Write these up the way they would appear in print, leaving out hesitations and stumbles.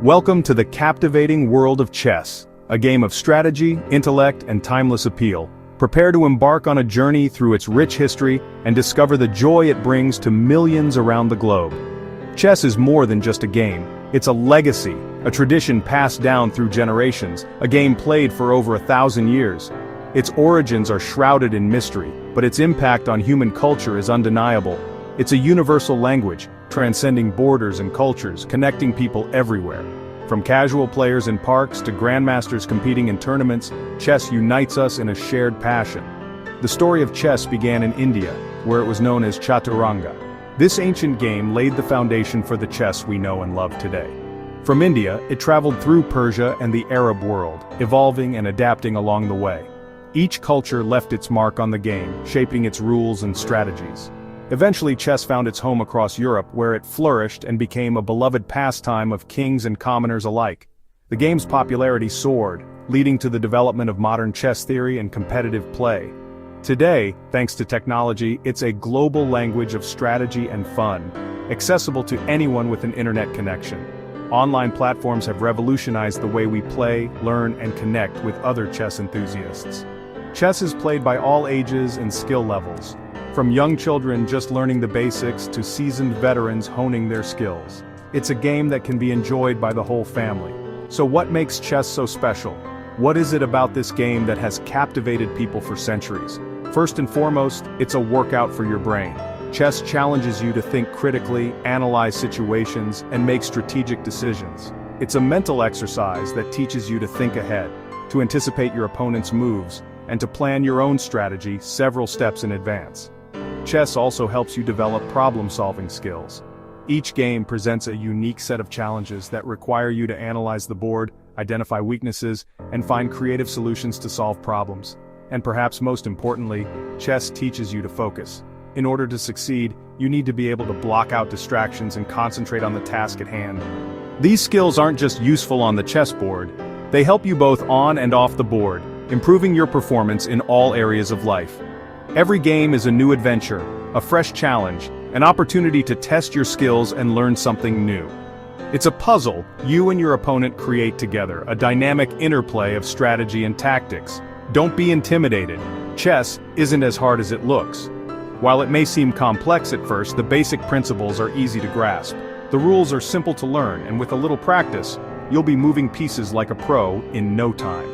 Welcome to the captivating world of chess, a game of strategy, intellect, and timeless appeal. Prepare to embark on a journey through its rich history and discover the joy it brings to millions around the globe. Chess is more than just a game, it's a legacy, a tradition passed down through generations, a game played for over 1,000 years. Its origins are shrouded in mystery, but its impact on human culture is undeniable. It's a universal language, transcending borders and cultures, connecting people everywhere. From casual players in parks to grandmasters competing in tournaments, chess unites us in a shared passion. The story of chess began in India, where it was known as Chaturanga. This ancient game laid the foundation for the chess we know and love today. From India, it traveled through Persia and the Arab world, evolving and adapting along the way. Each culture left its mark on the game, shaping its rules and strategies. Eventually, chess found its home across Europe, where it flourished and became a beloved pastime of kings and commoners alike. The game's popularity soared, leading to the development of modern chess theory and competitive play. Today, thanks to technology, it's a global language of strategy and fun, accessible to anyone with an internet connection. Online platforms have revolutionized the way we play, learn, and connect with other chess enthusiasts. Chess is played by all ages and skill levels, from young children just learning the basics to seasoned veterans honing their skills. It's a game that can be enjoyed by the whole family. So what makes chess so special? What is it about this game that has captivated people for centuries? First and foremost, it's a workout for your brain. Chess challenges you to think critically, analyze situations, and make strategic decisions. It's a mental exercise that teaches you to think ahead, to anticipate your opponent's moves, and to plan your own strategy several steps in advance. Chess also helps you develop problem-solving skills. Each game presents a unique set of challenges that require you to analyze the board, identify weaknesses, and find creative solutions to solve problems. And perhaps most importantly, chess teaches you to focus. In order to succeed, you need to be able to block out distractions and concentrate on the task at hand. These skills aren't just useful on the chessboard, they help you both on and off the board, improving your performance in all areas of life. Every game is a new adventure, a fresh challenge, an opportunity to test your skills and learn something new. It's a puzzle you and your opponent create together, a dynamic interplay of strategy and tactics. Don't be intimidated. Chess isn't as hard as it looks. While it may seem complex at first, the basic principles are easy to grasp. The rules are simple to learn, and with a little practice, you'll be moving pieces like a pro in no time.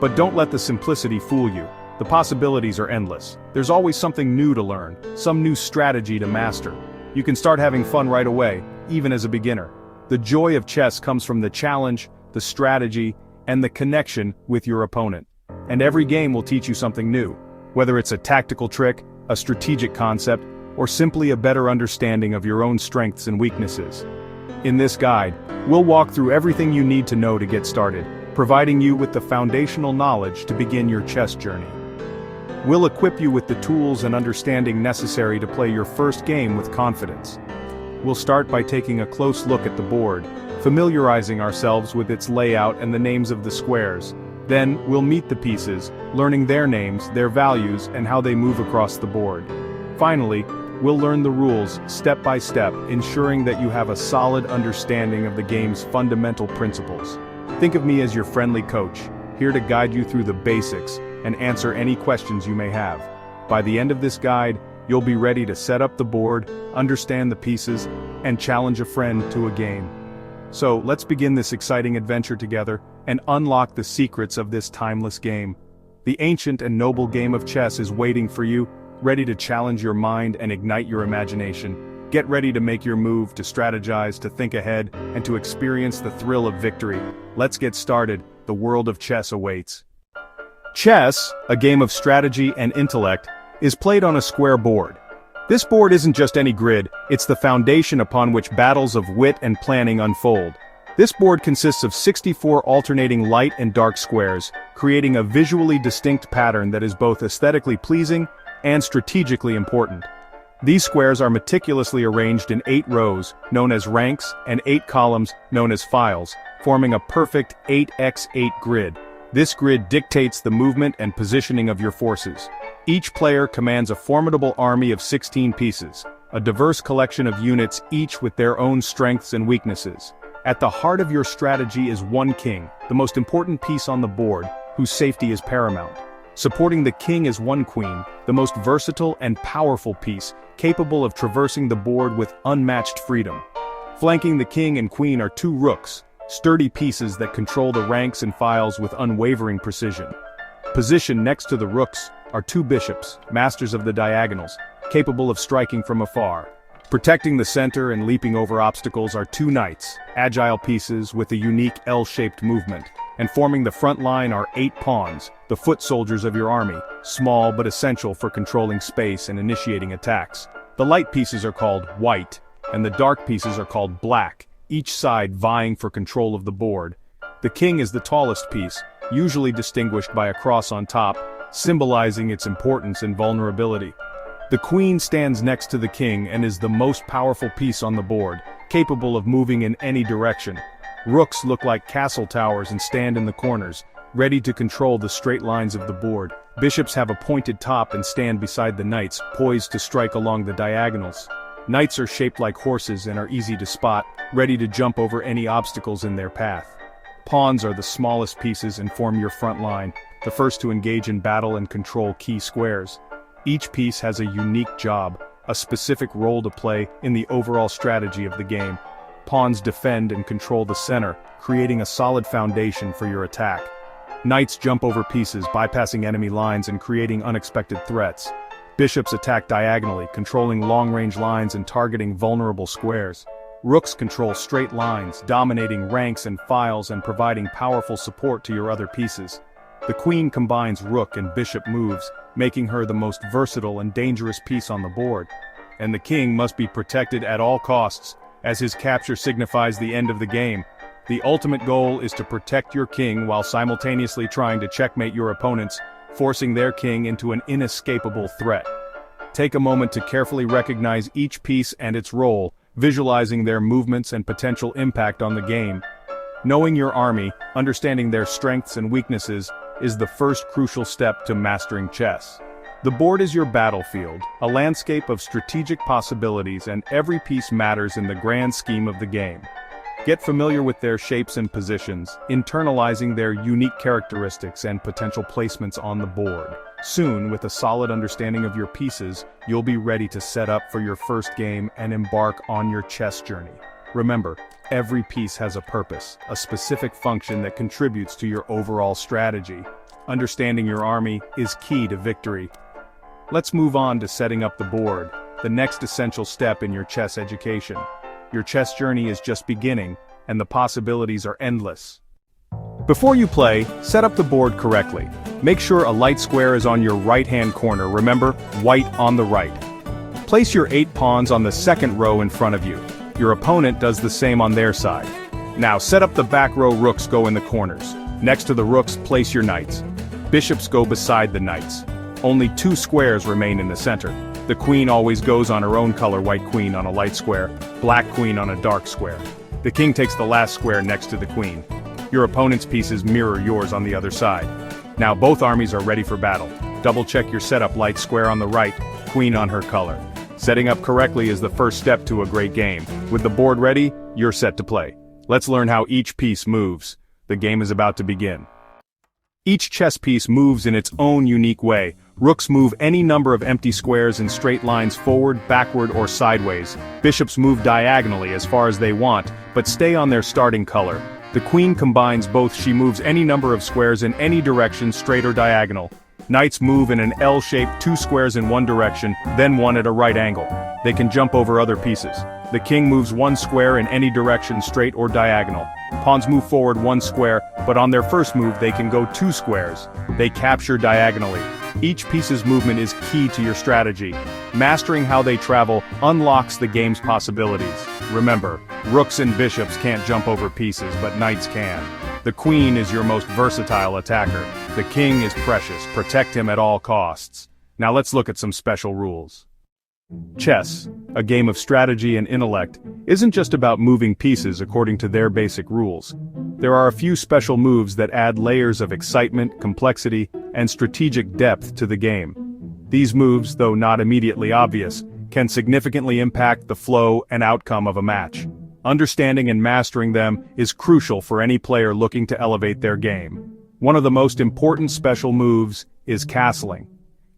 But don't let the simplicity fool you. The possibilities are endless. There's always something new to learn, some new strategy to master. You can start having fun right away, even as a beginner. The joy of chess comes from the challenge, the strategy, and the connection with your opponent. And every game will teach you something new, whether it's a tactical trick, a strategic concept, or simply a better understanding of your own strengths and weaknesses. In this guide, we'll walk through everything you need to know to get started, providing you with the foundational knowledge to begin your chess journey. We'll equip you with the tools and understanding necessary to play your first game with confidence. We'll start by taking a close look at the board, familiarizing ourselves with its layout and the names of the squares. Then, we'll meet the pieces, learning their names, their values, and how they move across the board. Finally, we'll learn the rules step by step, ensuring that you have a solid understanding of the game's fundamental principles. Think of me as your friendly coach, here to guide you through the basics and answer any questions you may have. By the end of this guide, you'll be ready to set up the board, understand the pieces, and challenge a friend to a game. So, let's begin this exciting adventure together and unlock the secrets of this timeless game. The ancient and noble game of chess is waiting for you, ready to challenge your mind and ignite your imagination. Get ready to make your move, to strategize, to think ahead, and to experience the thrill of victory. Let's get started. The world of chess awaits. Chess, a game of strategy and intellect, is played on a square board. This board isn't just any grid, it's the foundation upon which battles of wit and planning unfold. This board consists of 64 alternating light and dark squares, creating a visually distinct pattern that is both aesthetically pleasing and strategically important. These squares are meticulously arranged in 8 rows, known as ranks, and 8 columns, known as files, forming a perfect 8x8 grid. This grid dictates the movement and positioning of your forces. Each player commands a formidable army of 16 pieces, a diverse collection of units each with their own strengths and weaknesses. At the heart of your strategy is one king, the most important piece on the board, whose safety is paramount. Supporting the king is one queen, the most versatile and powerful piece, capable of traversing the board with unmatched freedom. Flanking the king and queen are two rooks, sturdy pieces that control the ranks and files with unwavering precision. Positioned next to the rooks are two bishops, masters of the diagonals, capable of striking from afar. Protecting the center and leaping over obstacles are two knights, agile pieces with a unique L-shaped movement. And forming the front line are 8 pawns, the foot soldiers of your army, small but essential for controlling space and initiating attacks. The light pieces are called white, and the dark pieces are called black, each side vying for control of the board. The king is the tallest piece, usually distinguished by a cross on top, symbolizing its importance and vulnerability. The queen stands next to the king and is the most powerful piece on the board, capable of moving in any direction. Rooks look like castle towers and stand in the corners, ready to control the straight lines of the board. Bishops have a pointed top and stand beside the knights, poised to strike along the diagonals. Knights are shaped like horses and are easy to spot, ready to jump over any obstacles in their path. Pawns are the smallest pieces and form your front line, the first to engage in battle and control key squares. Each piece has a unique job, a specific role to play in the overall strategy of the game. Pawns defend and control the center, creating a solid foundation for your attack. Knights jump over pieces, bypassing enemy lines and creating unexpected threats. Bishops attack diagonally, controlling long-range lines and targeting vulnerable squares. Rooks control straight lines, dominating ranks and files and providing powerful support to your other pieces. The queen combines rook and bishop moves, making her the most versatile and dangerous piece on the board. And the king must be protected at all costs, as his capture signifies the end of the game. The ultimate goal is to protect your king while simultaneously trying to checkmate your opponents, forcing their king into an inescapable threat. Take a moment to carefully recognize each piece and its role, visualizing their movements and potential impact on the game. Knowing your army, understanding their strengths and weaknesses, is the first crucial step to mastering chess. The board is your battlefield, a landscape of strategic possibilities, and every piece matters in the grand scheme of the game. Get familiar with their shapes and positions, internalizing their unique characteristics and potential placements on the board. Soon, with a solid understanding of your pieces, you'll be ready to set up for your first game and embark on your chess journey. Remember, every piece has a purpose, a specific function that contributes to your overall strategy. Understanding your army is key to victory. Let's move on to setting up the board, the next essential step in your chess education. Your chess journey is just beginning, and the possibilities are endless. Before you play, set up the board correctly. Make sure a light square is on your right-hand corner, remember, white on the right. Place your 8 pawns on the second row in front of you. Your opponent does the same on their side. Now set up the back row. Rooks go in the corners. Next to the rooks, place your knights. Bishops go beside the knights. Only 2 squares remain in the center. The queen always goes on her own color, white queen on a light square, black queen on a dark square. The king takes the last square next to the queen. Your opponent's pieces mirror yours on the other side. Now both armies are ready for battle. Double check your setup. Light square on the right, queen on her color. Setting up correctly is the first step to a great game. With the board ready, you're set to play. Let's learn how each piece moves. The game is about to begin. Each chess piece moves in its own unique way. Rooks move any number of empty squares in straight lines forward, backward, or sideways. Bishops move diagonally as far as they want, but stay on their starting color. The queen combines both. She moves any number of squares in any direction, straight or diagonal. Knights move in an L shape, 2 squares in one direction, then one at a right angle. They can jump over other pieces. The king moves 1 square in any direction, straight or diagonal. Pawns move forward 1 square, but on their first move they can go 2 squares. They capture diagonally. Each piece's movement is key to your strategy. Mastering how they travel unlocks the game's possibilities. Remember, rooks and bishops can't jump over pieces, but knights can. The queen is your most versatile attacker. The king is precious. Protect him at all costs. Now let's look at some special rules. Chess, a game of strategy and intellect, isn't just about moving pieces according to their basic rules. There are a few special moves that add layers of excitement, complexity, and strategic depth to the game. These moves, though not immediately obvious, can significantly impact the flow and outcome of a match. Understanding and mastering them is crucial for any player looking to elevate their game. One of the most important special moves is castling.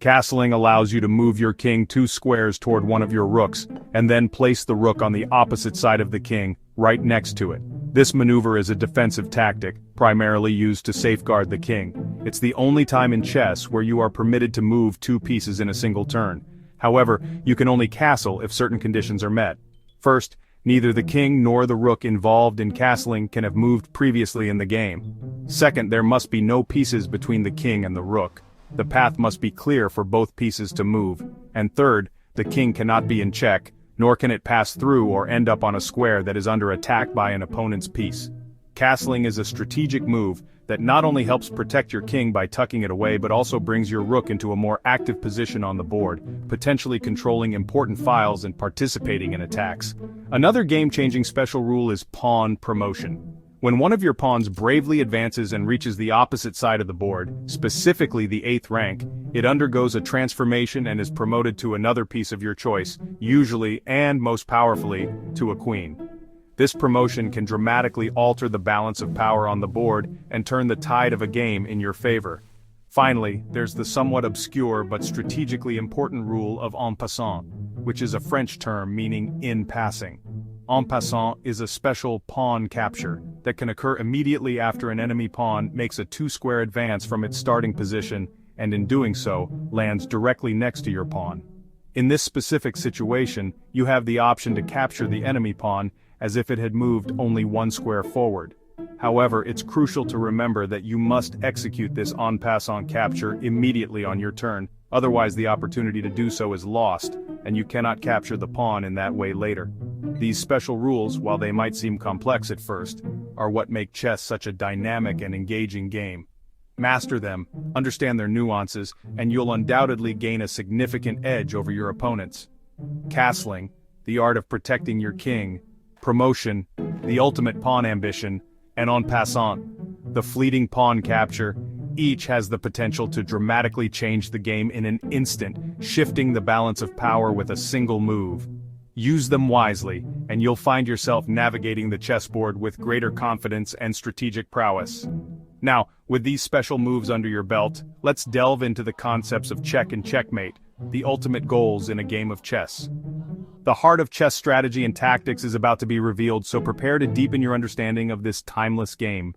Castling allows you to move your king 2 squares toward one of your rooks, and then place the rook on the opposite side of the king, right next to it. This maneuver is a defensive tactic, primarily used to safeguard the king. It's the only time in chess where you are permitted to move 2 pieces in a single turn. However, you can only castle if certain conditions are met. First, neither the king nor the rook involved in castling can have moved previously in the game. Second, there must be no pieces between the king and the rook. The path must be clear for both pieces to move. And third, the king cannot be in check, nor can it pass through or end up on a square that is under attack by an opponent's piece. Castling is a strategic move that not only helps protect your king by tucking it away but also brings your rook into a more active position on the board, potentially controlling important files and participating in attacks. Another game-changing special rule is pawn promotion. When one of your pawns bravely advances and reaches the opposite side of the board, specifically the 8th rank, it undergoes a transformation and is promoted to another piece of your choice, usually, and most powerfully, to a queen. This promotion can dramatically alter the balance of power on the board and turn the tide of a game in your favor. Finally, there's the somewhat obscure but strategically important rule of en passant, which is a French term meaning in passing. En passant is a special pawn capture that can occur immediately after an enemy pawn makes a 2-square advance from its starting position and in doing so, lands directly next to your pawn. In this specific situation, you have the option to capture the enemy pawn as if it had moved only 1 square forward. However, it's crucial to remember that you must execute this en passant capture immediately on your turn, otherwise the opportunity to do so is lost, and you cannot capture the pawn in that way later. These special rules, while they might seem complex at first, are what make chess such a dynamic and engaging game. Master them, understand their nuances, and you'll undoubtedly gain a significant edge over your opponents. Castling, the art of protecting your king; promotion, the ultimate pawn ambition; and en passant, the fleeting pawn capture, each has the potential to dramatically change the game in an instant, shifting the balance of power with a single move. Use them wisely, and you'll find yourself navigating the chessboard with greater confidence and strategic prowess. Now, with these special moves under your belt, let's delve into the concepts of check and checkmate, the ultimate goals in a game of chess. The heart of chess strategy and tactics is about to be revealed, so prepare to deepen your understanding of this timeless game.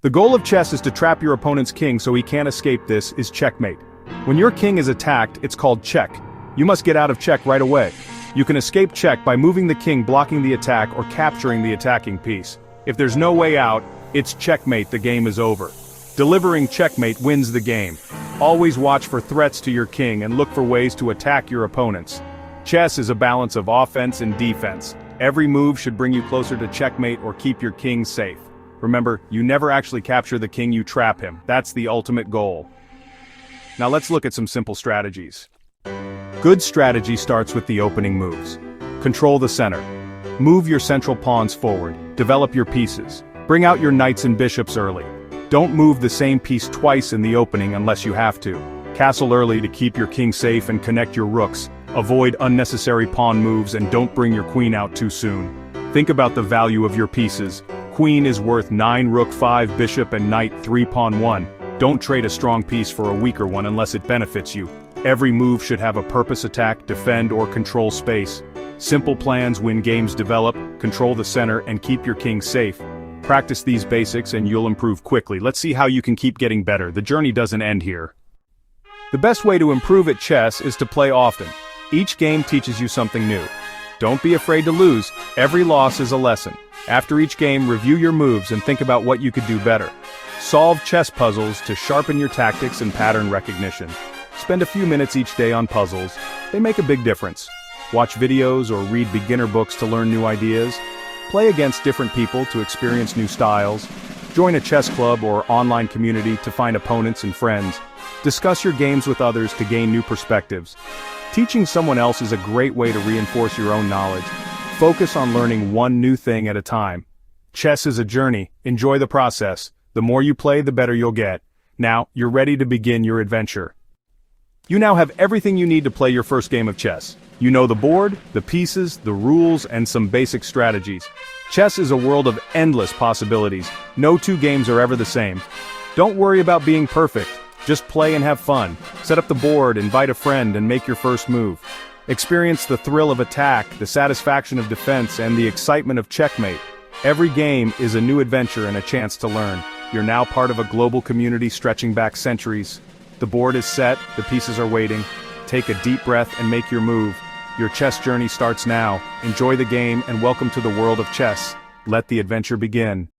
The goal of chess is to trap your opponent's king so he can't escape. This is checkmate. When your king is attacked, it's called check. You must get out of check right away. You can escape check by moving the king, blocking the attack, or capturing the attacking piece. If there's no way out, it's checkmate. The game is over. Delivering checkmate wins the game. Always watch for threats to your king and look for ways to attack your opponents. Chess is a balance of offense and defense. Every move should bring you closer to checkmate or keep your king safe. Remember, you never actually capture the king, you trap him. That's the ultimate goal. Now let's look at some simple strategies. Good strategy starts with the opening moves. Control the center. Move your central pawns forward. Develop your pieces. Bring out your knights and bishops early. Don't move the same piece twice in the opening unless you have to. Castle early to keep your king safe and connect your rooks. Avoid unnecessary pawn moves and don't bring your queen out too soon. Think about the value of your pieces. Queen is worth 9, rook 5, bishop and knight 3, pawn 1. Don't trade a strong piece for a weaker one unless it benefits you. Every move should have a purpose: attack, defend, or control space. Simple plans win games. Develop, control the center, and keep your king safe. Practice these basics and you'll improve quickly. Let's see how you can keep getting better. The journey doesn't end here. The best way to improve at chess is to play often. Each game teaches you something new. Don't be afraid to lose. Every loss is a lesson. After each game, review your moves and think about what you could do better. Solve chess puzzles to sharpen your tactics and pattern recognition. Spend a few minutes each day on puzzles. They make a big difference. Watch videos or read beginner books to learn new ideas. Play against different people to experience new styles. Join a chess club or online community to find opponents and friends. Discuss your games with others to gain new perspectives. Teaching someone else is a great way to reinforce your own knowledge. Focus on learning one new thing at a time. Chess is a journey. Enjoy the process. The more you play, the better you'll get. Now, you're ready to begin your adventure. You now have everything you need to play your first game of chess. You know the board, the pieces, the rules, and some basic strategies. Chess is a world of endless possibilities. No two games are ever the same. Don't worry about being perfect. Just play and have fun. Set up the board, invite a friend, and make your first move. Experience the thrill of attack, the satisfaction of defense, and the excitement of checkmate. Every game is a new adventure and a chance to learn. You're now part of a global community stretching back centuries. The board is set, the pieces are waiting. Take a deep breath and make your move. Your chess journey starts now. Enjoy the game and welcome to the world of chess. Let the adventure begin.